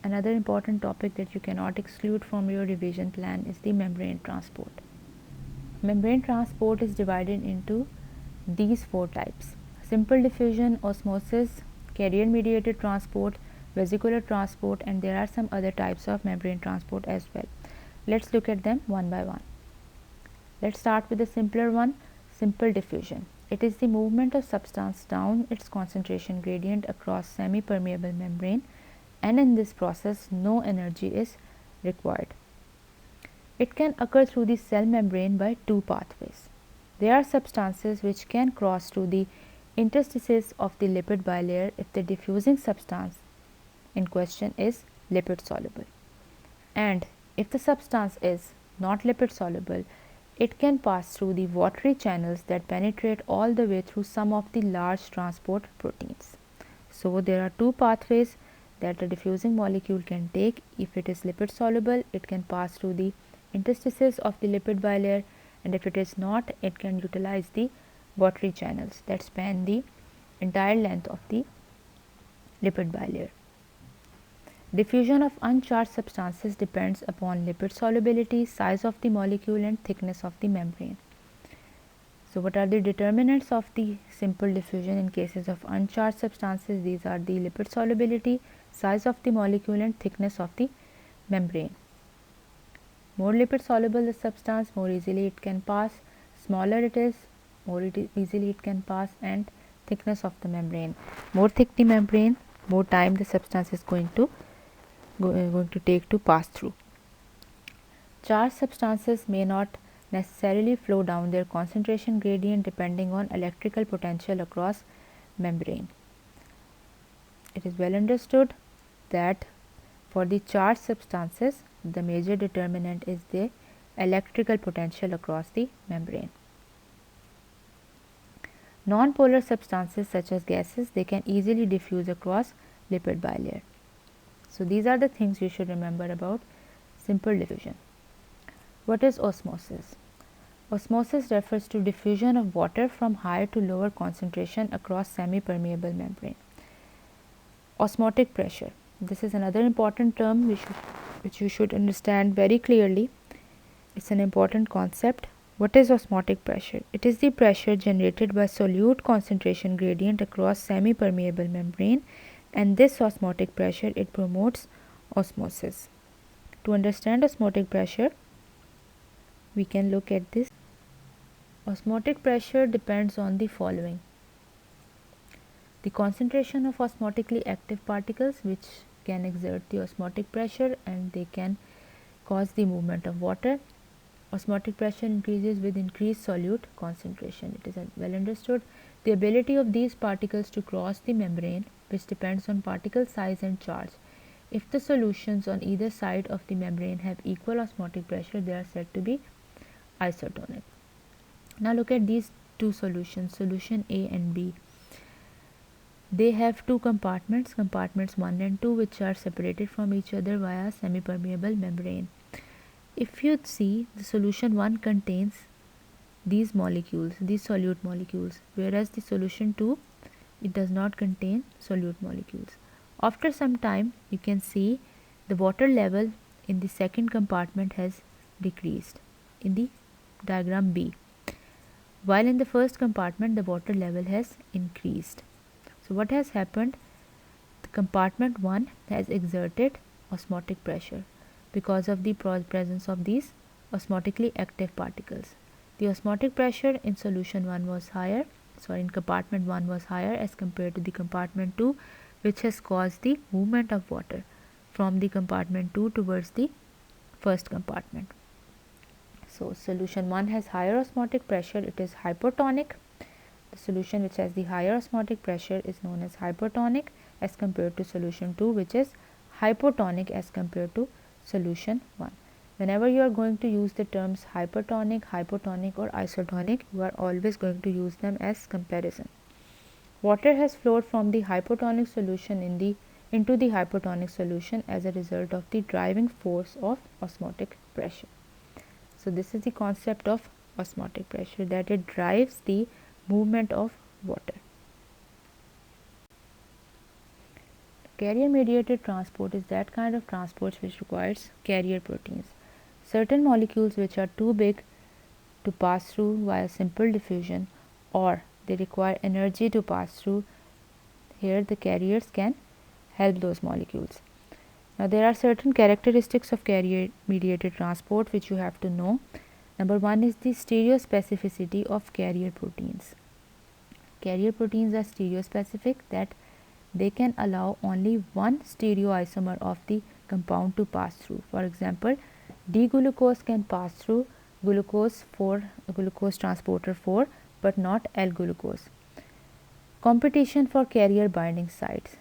Another important topic that you cannot exclude from your revision plan is the membrane transport. Membrane transport is divided into these four types: simple diffusion, osmosis, carrier mediated transport, vesicular transport, and there are some other types of membrane transport as well. Let's look at them one by one. Let's start with the simpler one, simple diffusion. It is the movement of substance down its concentration gradient across semi-permeable membrane, and in this process no energy is required. It can occur through the cell membrane by two pathways. There are substances which can cross through the interstices of the lipid bilayer if the diffusing substance in question is lipid soluble, and if the substance is not lipid soluble, it can pass through the watery channels that penetrate all the way through some of the large transport proteins. So there are two pathways that a diffusing molecule can take. If it is lipid soluble, it can pass through the interstices of the lipid bilayer, and if it is not, it can utilize the watery channels that span the entire length of the lipid bilayer. Diffusion of uncharged substances depends upon lipid solubility, size of the molecule, and thickness of the membrane. So what are the determinants of the simple diffusion in cases of uncharged substances? These are the lipid solubility, size of the molecule, and thickness of the membrane. More lipid soluble the substance, more easily it can pass; smaller it is, more easily it can pass. And thickness of the membrane, more thick the membrane, more time the substance is going to take to pass through. Charged substances may not necessarily flow down their concentration gradient depending on electrical potential across membrane. It is well understood that for the charged substances, the major determinant is the electrical potential across the membrane. Non-polar substances such as gases, they can easily diffuse across lipid bilayer. So these are the things you should remember about simple diffusion. What is osmosis? Osmosis refers to diffusion of water from higher to lower concentration across semi-permeable membrane. Osmotic pressure. This is another important term which you should understand very clearly. It's an important concept. What is osmotic pressure? It is the pressure generated by solute concentration gradient across semi-permeable membrane, and this osmotic pressure, it promotes osmosis. To understand osmotic pressure, we can look at this. Osmotic pressure depends on the following: the concentration of osmotically active particles, which can exert the osmotic pressure and they can cause the movement of water. Osmotic pressure increases with increased solute concentration. It is well understood. The ability of these particles to cross the membrane, which depends on particle size and charge. If the solutions on either side of the membrane have equal osmotic pressure, they are said to be isotonic. Now look at these two solutions, solution A and B. They have two compartments, compartments 1 and 2, which are separated from each other via semi-permeable membrane. If you see, the solution 1 contains these molecules, these solute molecules, whereas the solution 2, it does not contain solute molecules. After some time, you can see the water level in the second compartment has decreased in the diagram B, while in the first compartment the water level has increased. So what has happened? The compartment 1 has exerted osmotic pressure because of the presence of these osmotically active particles. The osmotic pressure in solution 1 was higher, in compartment 1 was higher as compared to the compartment 2, which has caused the movement of water from the compartment 2 towards the first compartment. So solution 1 has higher osmotic pressure, it is hypotonic. The solution which has the higher osmotic pressure is known as hypertonic as compared to solution 2, which is hypotonic as compared to solution 1. Whenever you are going to use the terms hypertonic, hypotonic or isotonic, you are always going to use them as comparison. Water has flowed from the hypotonic solution into the hypertonic solution as a result of the driving force of osmotic pressure. So this is the concept of osmotic pressure, that it drives the movement of water. carrier mediated transport is that kind of transport which requires carrier proteins. Certain molecules which are too big to pass through via simple diffusion, or they require energy to pass through, here the carriers can help those molecules. Now there are certain characteristics of carrier mediated transport which you have to know. Number one is the stereospecificity of carrier proteins. Carrier proteins are stereospecific, that they can allow only one stereoisomer of the compound to pass through. For example, D-glucose can pass through glucose transporter 4, but not L-glucose. Competition for carrier binding sites.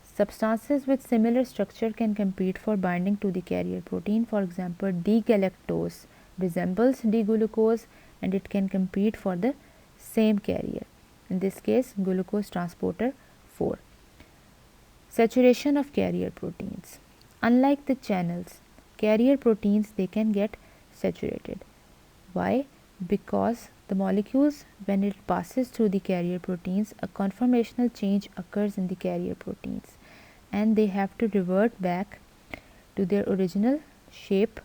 Substances with similar structure can compete for binding to the carrier protein. For example, D-galactose resembles D-glucose and it can compete for the same carrier. In this case, glucose transporter 4. Saturation of carrier proteins. Unlike the channels, carrier proteins, they can get saturated. Why? Because the molecules, when it passes through the carrier proteins, a conformational change occurs in the carrier proteins and they have to revert back to their original shape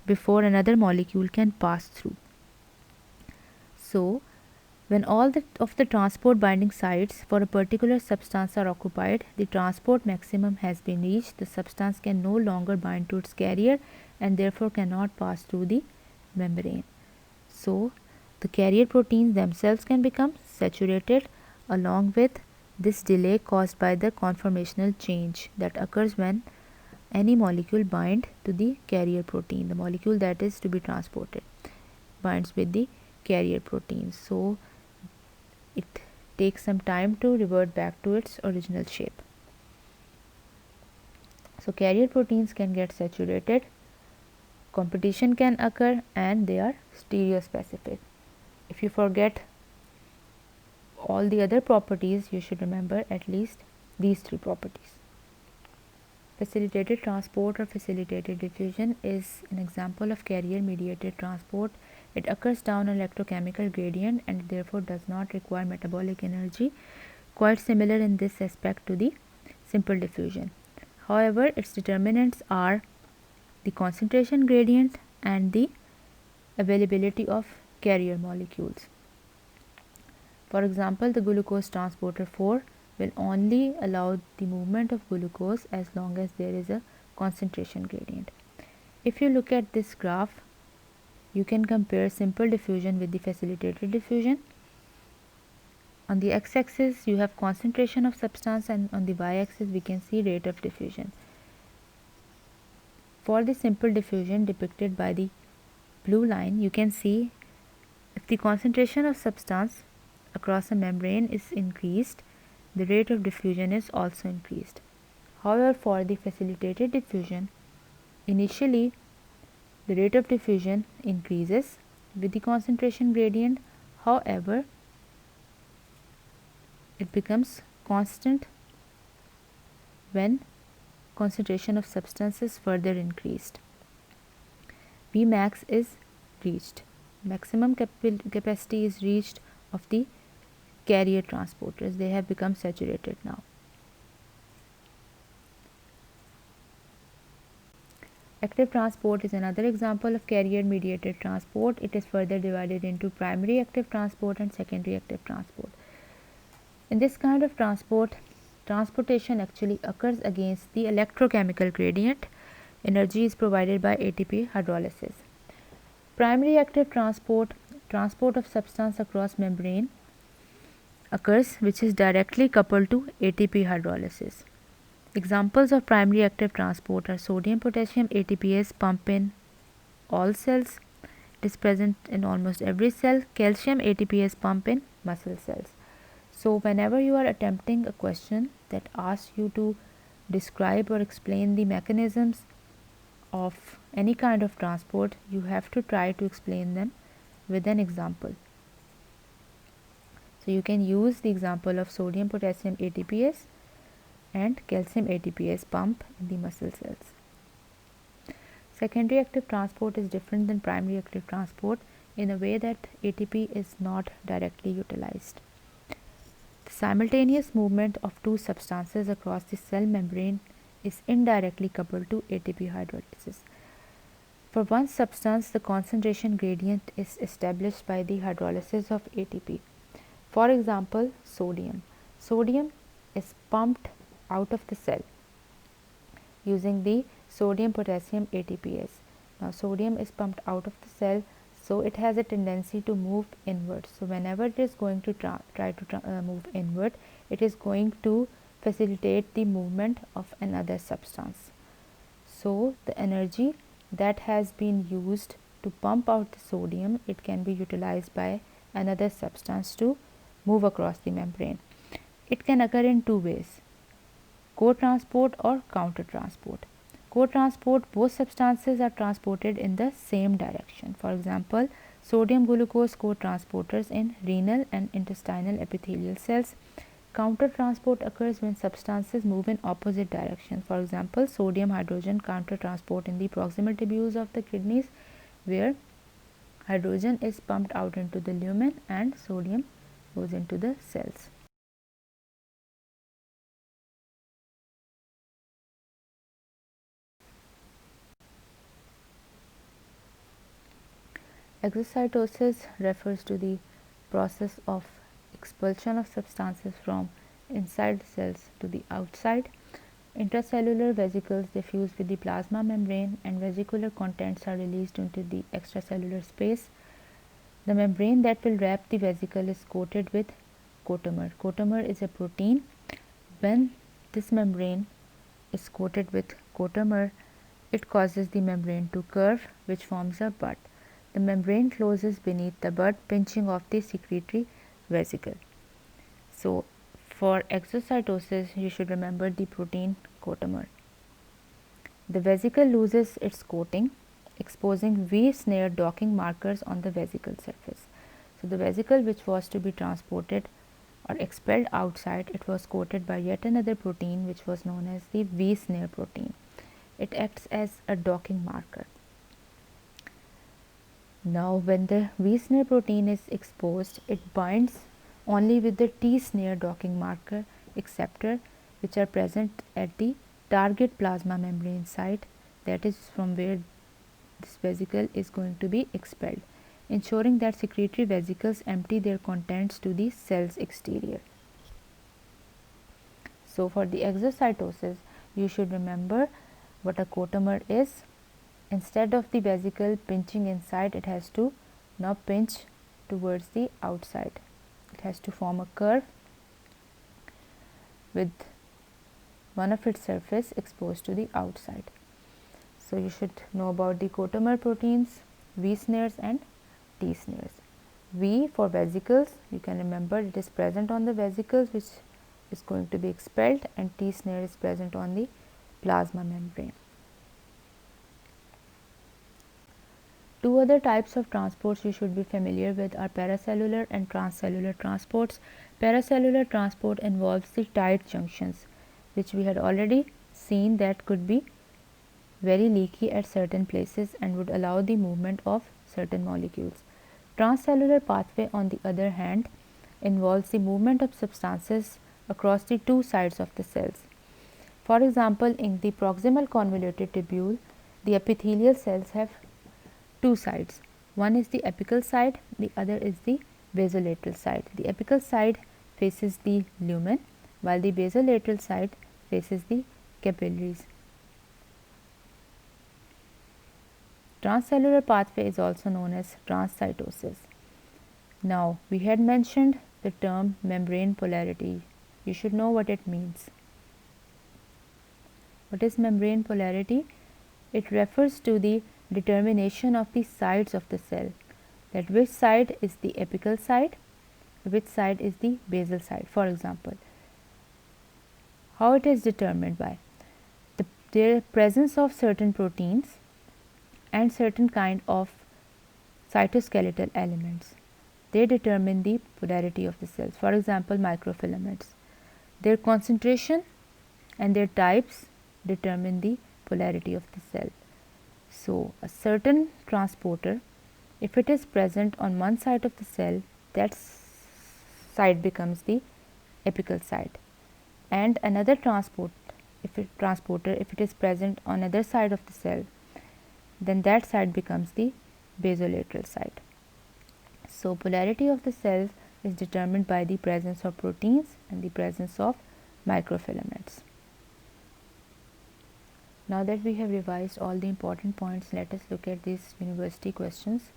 before another molecule can pass through. So, when all of the transport binding sites for a particular substance are occupied, the transport maximum has been reached. The substance can no longer bind to its carrier and therefore cannot pass through the membrane. So, the carrier proteins themselves can become saturated along with this delay caused by the conformational change that occurs when any molecule binds to the carrier protein. The molecule that is to be transported binds with the carrier protein. So, it takes some time to revert back to its original shape. So, carrier proteins can get saturated, competition can occur, and they are stereospecific. If you forget all the other properties, you should remember at least these three properties. Facilitated transport or facilitated diffusion is an example of carrier mediated transport. It occurs down an electrochemical gradient and therefore does not require metabolic energy, quite similar in this aspect to the simple diffusion. However, its determinants are the concentration gradient and the availability of carrier molecules. For example, the glucose transporter 4 will only allow the movement of glucose as long as there is a concentration gradient. If you look at this graph, you can compare simple diffusion with the facilitated diffusion. On the x-axis you have concentration of substance and on the y-axis we can see rate of diffusion. For the simple diffusion depicted by the blue line, you can see if the concentration of substance across a membrane is increased, the rate of diffusion is also increased. However, for the facilitated diffusion, initially the rate of diffusion increases with the concentration gradient. However, it becomes constant when concentration of substance is further increased. Vmax is reached. Maximum capacity is reached of the carrier transporters. They have become saturated now. Active transport is another example of carrier mediated transport. It is further divided into primary active transport and secondary active transport. In this kind of transportation actually occurs against the electrochemical gradient. Energy is provided by ATP hydrolysis. Primary active transport of substance across membrane occurs, which is directly coupled to ATP hydrolysis. Examples of primary active transport are sodium potassium ATPase pump in all cells. It is present in almost every cell. Calcium ATPase pump in muscle cells. So, whenever you are attempting a question that asks you to describe or explain the mechanisms of any kind of transport, you have to try to explain them with an example. So, you can use the example of sodium potassium ATPase and calcium ATPase pump in the muscle cells. Secondary active transport is different than primary active transport in a way that ATP is not directly utilized. Simultaneous movement of two substances across the cell membrane is indirectly coupled to ATP hydrolysis. For one substance, the concentration gradient is established by the hydrolysis of ATP. For example, sodium. Sodium is pumped out of the cell using the sodium potassium ATPase. Now, sodium is pumped out of the cell, so it has a tendency to move inward. So, whenever it is going to try to move inward, it is going to facilitate the movement of another substance. So, the energy that has been used to pump out the sodium, it can be utilized by another substance to move across the membrane. It can occur in two ways: co-transport or counter-transport. Co-transport, both substances are transported in the same direction. For example, sodium glucose co-transporters in renal and intestinal epithelial cells. Counter-transport occurs when substances move in opposite direction. For example, sodium hydrogen counter-transport in the proximal tubules of the kidneys, where hydrogen is pumped out into the lumen and sodium goes into the cells. Exocytosis refers to the process of expulsion of substances from inside cells to the outside. Intracellular vesicles diffuse with the plasma membrane and vesicular contents are released into the extracellular space. The membrane that will wrap the vesicle is coated with coatomer. Coatomer is a protein. When this membrane is coated with coatomer, it causes the membrane to curve, which forms a bud. The membrane closes beneath the bud, pinching off the secretory vesicle. So, for exocytosis, you should remember the protein coatomer. The vesicle loses its coating, exposing V-snare docking markers on the vesicle surface. So, the vesicle which was to be transported or expelled outside, it was coated by yet another protein which was known as the V-snare protein. It acts as a docking marker. Now, when the V-snare protein is exposed, it binds only with the T-snare docking marker acceptor, which are present at the target plasma membrane site, that is from where this vesicle is going to be expelled, ensuring that secretory vesicles empty their contents to the cell's exterior. So, for the exocytosis, you should remember what a coatomer is. Instead of the vesicle pinching inside, it has to now pinch towards the outside. It has to form a curve with one of its surface exposed to the outside. So, you should know about the coatomer proteins, V snares and T snares. V for vesicles, you can remember it is present on the vesicles which is going to be expelled, and T snare is present on the plasma membrane. Two other types of transports you should be familiar with are paracellular and transcellular transports. Paracellular transport involves the tight junctions, which we had already seen that could be very leaky at certain places and would allow the movement of certain molecules. Transcellular pathway, on the other hand, involves the movement of substances across the two sides of the cells. For example, in the proximal convoluted tubule, the epithelial cells have two sides. One is the apical side, the other is the basolateral side. The apical side faces the lumen, while the basolateral side faces the capillaries. Transcellular pathway is also known as transcytosis. Now, we had mentioned the term membrane polarity. You should know what it means. What is membrane polarity? It refers to the determination of the sides of the cell, that which side is the apical side, which side is the basal side. For example, how it is determined by the presence of certain proteins and certain kind of cytoskeletal elements. They determine the polarity of the cells. For example, microfilaments. Their concentration and their types determine the polarity of the cell. So, a certain transporter, if it is present on one side of the cell, that side becomes the apical site, and another transporter, if it is present on other side of the cell, then that site becomes the basolateral site. So polarity of the cells is determined by the presence of proteins and the presence of microfilaments. Now that we have revised all the important points, let us look at these university questions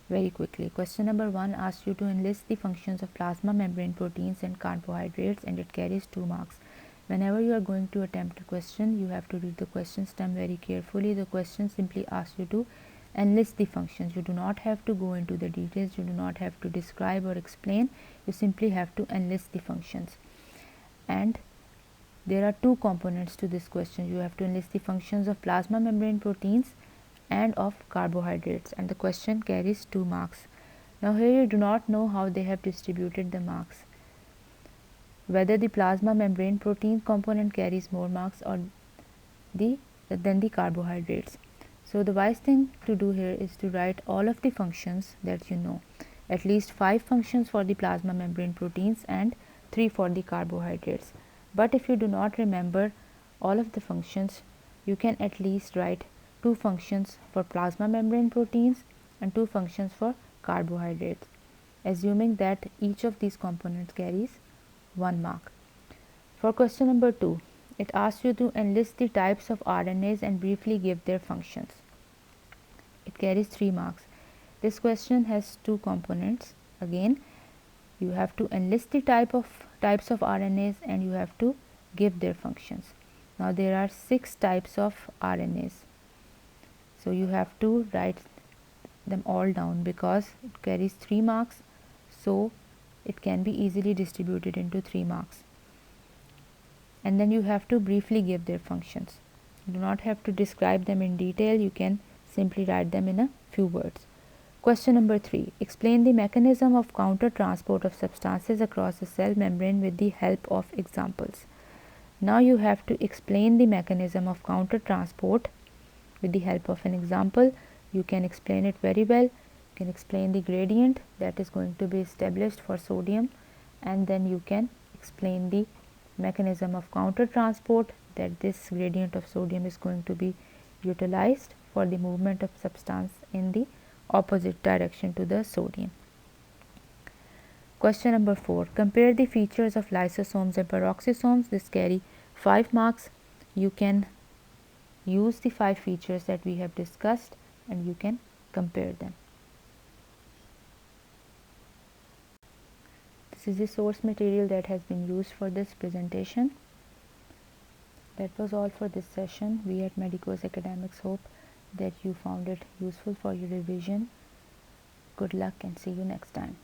very quickly. Question number 1 asks you to enlist the functions of plasma membrane proteins and carbohydrates, and it carries 2 marks. Whenever you are going to attempt a question, you have to read the question stem very carefully. The question simply asks you to enlist the functions. You do not have to go into the details, you do not have to describe or explain, you simply have to enlist the functions. And there are two components to this question. You have to enlist the functions of plasma membrane proteins and of carbohydrates, and the question carries 2 marks. Now here you do not know how they have distributed the marks, whether the plasma membrane protein component carries more marks or than the carbohydrates. So the wise thing to do here is to write all of the functions that you know, at least 5 functions for the plasma membrane proteins and 3 for the carbohydrates. But if you do not remember all of the functions, you can at least write 2 functions for plasma membrane proteins and 2 functions for carbohydrates, assuming that each of these components carries 1 mark. For question number 2, it asks you to enlist the types of RNAs and briefly give their functions. It carries 3 marks. This question has 2 components. Again, you have to enlist the types of RNAs and you have to give their functions. Now there are 6 types of RNAs, so you have to write them all down because it carries 3 marks, so it can be easily distributed into 3 marks. And then you have to briefly give their functions. You do not have to describe them in detail, you can simply write them in a few words. Question number 3. Explain the mechanism of counter transport of substances across the cell membrane with the help of examples. Now you have to explain the mechanism of counter transport with the help of an example. You can explain it very well. You can explain the gradient that is going to be established for sodium, and then you can explain the mechanism of counter transport, that this gradient of sodium is going to be utilized for the movement of substance in the opposite direction to the sodium. Question number 4. Compare the features of lysosomes and peroxisomes. This carry 5 marks. You can use the 5 features that we have discussed and you can compare them. This is the source material that has been used for this presentation. That was all for this session. We at Medicos Academics hope that you found it useful for your revision. Good luck and see you next time.